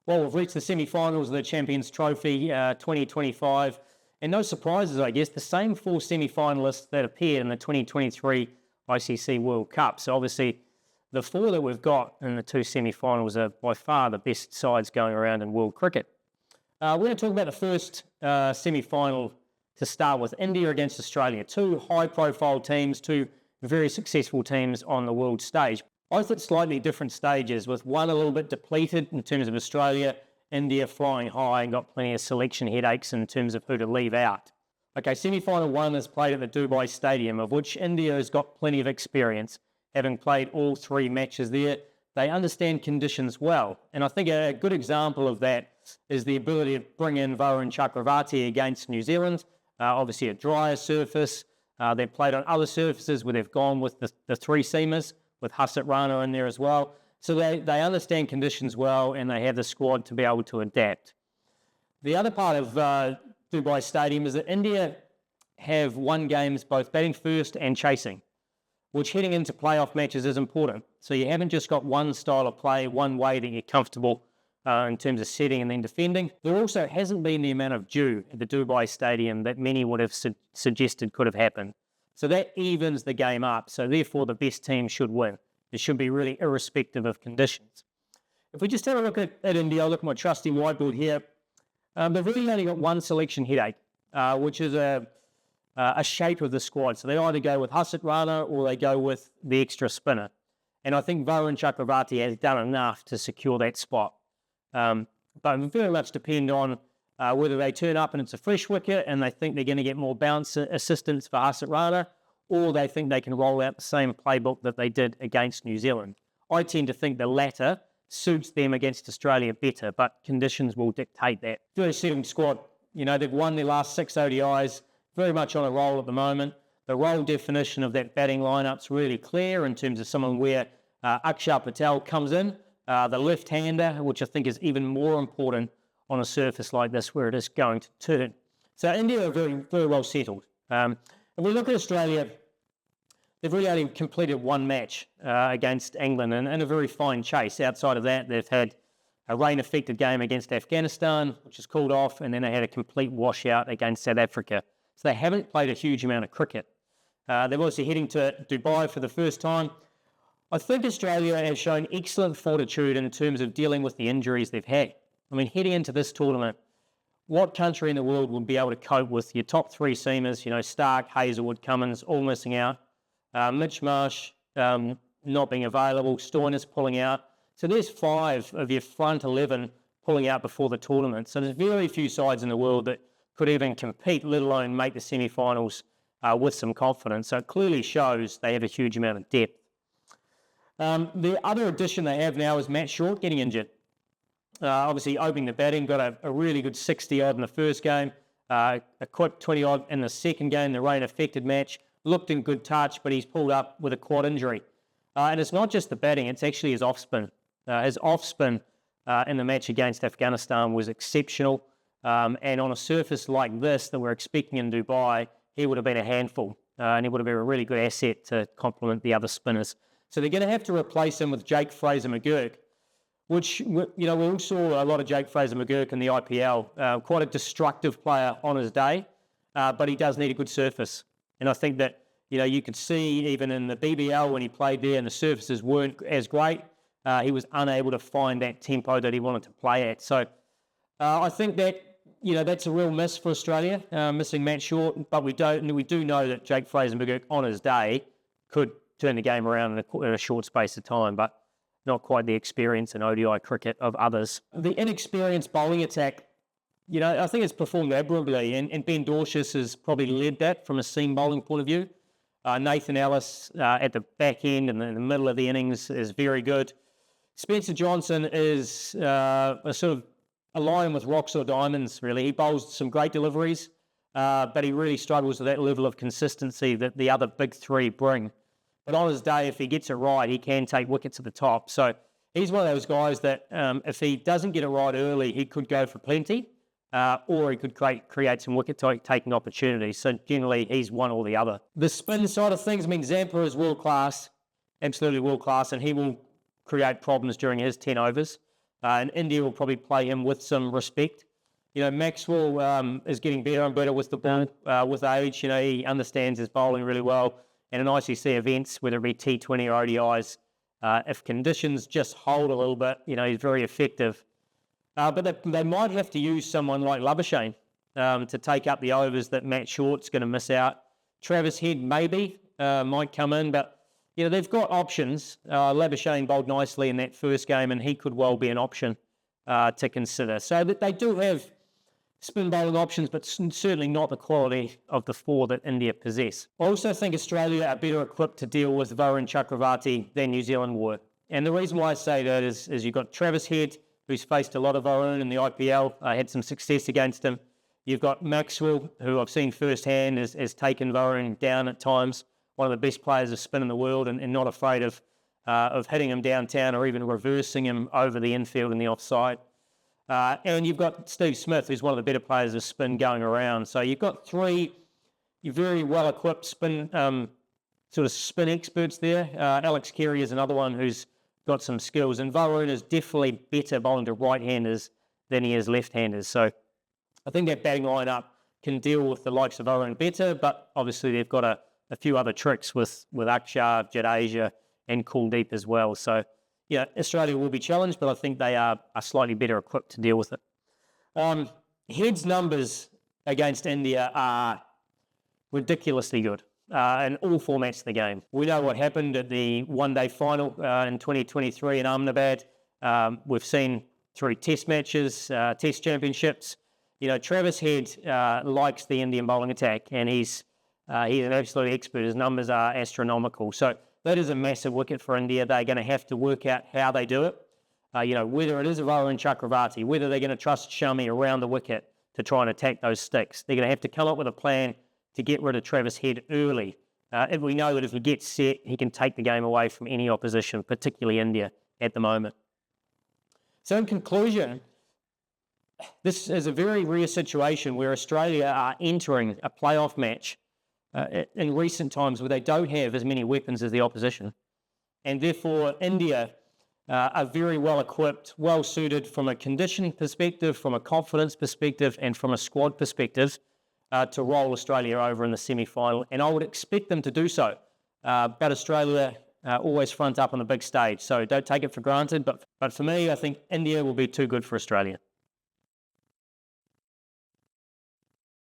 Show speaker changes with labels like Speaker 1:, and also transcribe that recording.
Speaker 1: Well, we've reached the semi-finals of the Champions Trophy 2025, and no surprises, I guess. The same four semi-finalists that appeared in the 2023 ICC World Cup. So obviously, the four that we've got in the two semi-finals are by far the best sides going around in world cricket. We're going to talk about the first semi-final to start with, India against Australia. Two high-profile teams, two very successful teams on the world stage. Both at slightly different stages, with one a little bit depleted in terms of Australia, India flying high and got plenty of selection headaches in terms of who to leave out. Okay, semi-final one is played at the Dubai Stadium, of which India has got plenty of experience, having played all three matches there. They understand conditions well, and I think a good example of that is the ability to bring in Varun Chakravarti against New Zealand. Obviously a drier surface. They've played on other surfaces where they've gone with the three-seamers, with Hesson Rana in there as well. So they understand conditions well, and they have the squad to be able to adapt. The other part of Dubai Stadium is that India have won games both batting first and chasing, which heading into playoff matches is important. So you haven't just got one style of play, one way that you're comfortable in terms of setting and then defending. There also hasn't been the amount of dew at the Dubai Stadium that many would have suggested could have happened. So that evens the game up. So therefore, the best team should win. It should be really irrespective of conditions. If we just have a look at India, I'll look at my trusty whiteboard here. They've really only got one selection headache, which is a shape of the squad. So they either go with Hesson Rana or they go with the extra spinner. And I think Varun Chakravarti has done enough to secure that spot. But it very much depend on whether they turn up and it's a fresh wicket and they think they're going to get more bounce assistance for Hesson Rana, or they think they can roll out the same playbook that they did against New Zealand. I tend to think the latter suits them against Australia better, but conditions will dictate that. Very settled squad. You know, they've won their last 6 ODIs, very much on a roll at the moment. The role definition of that batting lineup's really clear in terms of someone where Akshar Patel comes in, the left-hander, which I think is even more important on a surface like this where it is going to turn. So India are very, very well settled. If we look at Australia, they've really only completed one match against England in a very fine chase. Outside of that, they've had a rain-affected game against Afghanistan, which is called off, and then they had a complete washout against South Africa. So they haven't played a huge amount of cricket. They're obviously heading to Dubai for the first time. I think Australia has shown excellent fortitude in terms of dealing with the injuries they've had. I mean, heading into this tournament, what country in the world would be able to cope with your top three seamers, you know, Stark, Hazelwood, Cummins, all missing out, Mitch Marsh not being available, Stoinis pulling out. So there's 5 of your front 11 pulling out before the tournament. So there's very few sides in the world that could even compete, let alone make the semi-finals with some confidence. So it clearly shows they have a huge amount of depth. The other addition they have now is Matt Short getting injured. Obviously opening the batting, got a really good 60-odd in the first game, a quick 20-odd in the second game, the rain-affected match. Looked in good touch, but he's pulled up with a quad injury. And it's not just the batting, it's actually his off-spin. His off-spin in the match against Afghanistan was exceptional. And on a surface like this that we're expecting in Dubai, he would have been a handful. And he would have been a really good asset to complement the other spinners. So they're going to have to replace him with Jake Fraser-McGurk, which, you know, we all saw a lot of Jake Fraser-McGurk in the IPL. Quite a destructive player on his day, but he does need a good surface. And I think that, you know, you could see even in the BBL when he played there and the surfaces weren't as great, he was unable to find that tempo that he wanted to play at. So I think that, you know, that's a real miss for Australia, missing Matt Short, but we do know that Jake Fraser-McGurk on his day could turn the game around in a short space of time, but not quite the experience in ODI cricket of others. The inexperienced bowling attack, you know, I think it's performed admirably, and Ben Dorshus has probably led that from a seam bowling point of view. Nathan Ellis at the back end and in the middle of the innings is very good. Spencer Johnson is a sort of a lion with rocks or diamonds, really. He bowls some great deliveries, but he really struggles with that level of consistency that the other big three bring. But on his day, if he gets it right, he can take wickets at the top. So he's one of those guys that if he doesn't get it right early, he could go for plenty, or he could create some wicket-taking opportunities. So generally, he's one or the other. The spin side of things, I mean, Zampa is world-class, absolutely world-class, and he will create problems during his 10 overs. and India will probably play him with some respect. Maxwell is getting better and better with the ball with age. He understands his bowling really well. And in ICC events, whether it be T20 or ODIs, if conditions just hold a little bit, he's very effective. But they might have to use someone like Labuschagne to take up the overs that Matt Short's going to miss out. Travis Head maybe might come in, but they've got options. Labuschagne bowled nicely in that first game, and he could well be an option to consider. So that they do have spin bowling options, but certainly not the quality of the four that India possess. I also think Australia are better equipped to deal with Varun Chakravarti than New Zealand were. And the reason why I say that is you've got Travis Head, who's faced a lot of Varun in the IPL, had some success against him. You've got Maxwell, who I've seen firsthand has taken Varun down at times, one of the best players of spin in the world, and not afraid of hitting him downtown or even reversing him over the infield and the offside. And you've got Steve Smith, who's one of the better players of spin going around. So you've got three very well-equipped spin experts there. Alex Carey is another one who's got some skills. And Varun is definitely better bowling to right-handers than he is left-handers. So I think that batting lineup can deal with the likes of Varun better, but obviously they've got a few other tricks with Akshar, Jadeja, and Kuldeep as well. So Australia will be challenged, but I think they are slightly better equipped to deal with it. Head's numbers against India are ridiculously good in all formats of the game. We know what happened at the one-day final in 2023 in Ahmedabad. We've seen through test matches, test championships. Travis Head likes the Indian bowling attack, and he's an absolute expert. His numbers are astronomical. So that is a massive wicket for India. They're going to have to work out how they do it. Whether it is a Varun Chakravarti, whether they're going to trust Shami around the wicket to try and attack those sticks. They're going to have to come up with a plan to get rid of Travis Head early. If we know that if he gets set, he can take the game away from any opposition, particularly India at the moment. So in conclusion, this is a very rare situation where Australia are entering a playoff match in recent times where they don't have as many weapons as the opposition. And therefore, India are very well equipped, well suited from a conditioning perspective, from a confidence perspective, and from a squad perspective to roll Australia over in the semi-final. And I would expect them to do so. But Australia always front up on the big stage. So don't take it for granted. But for me, I think India will be too good for Australia.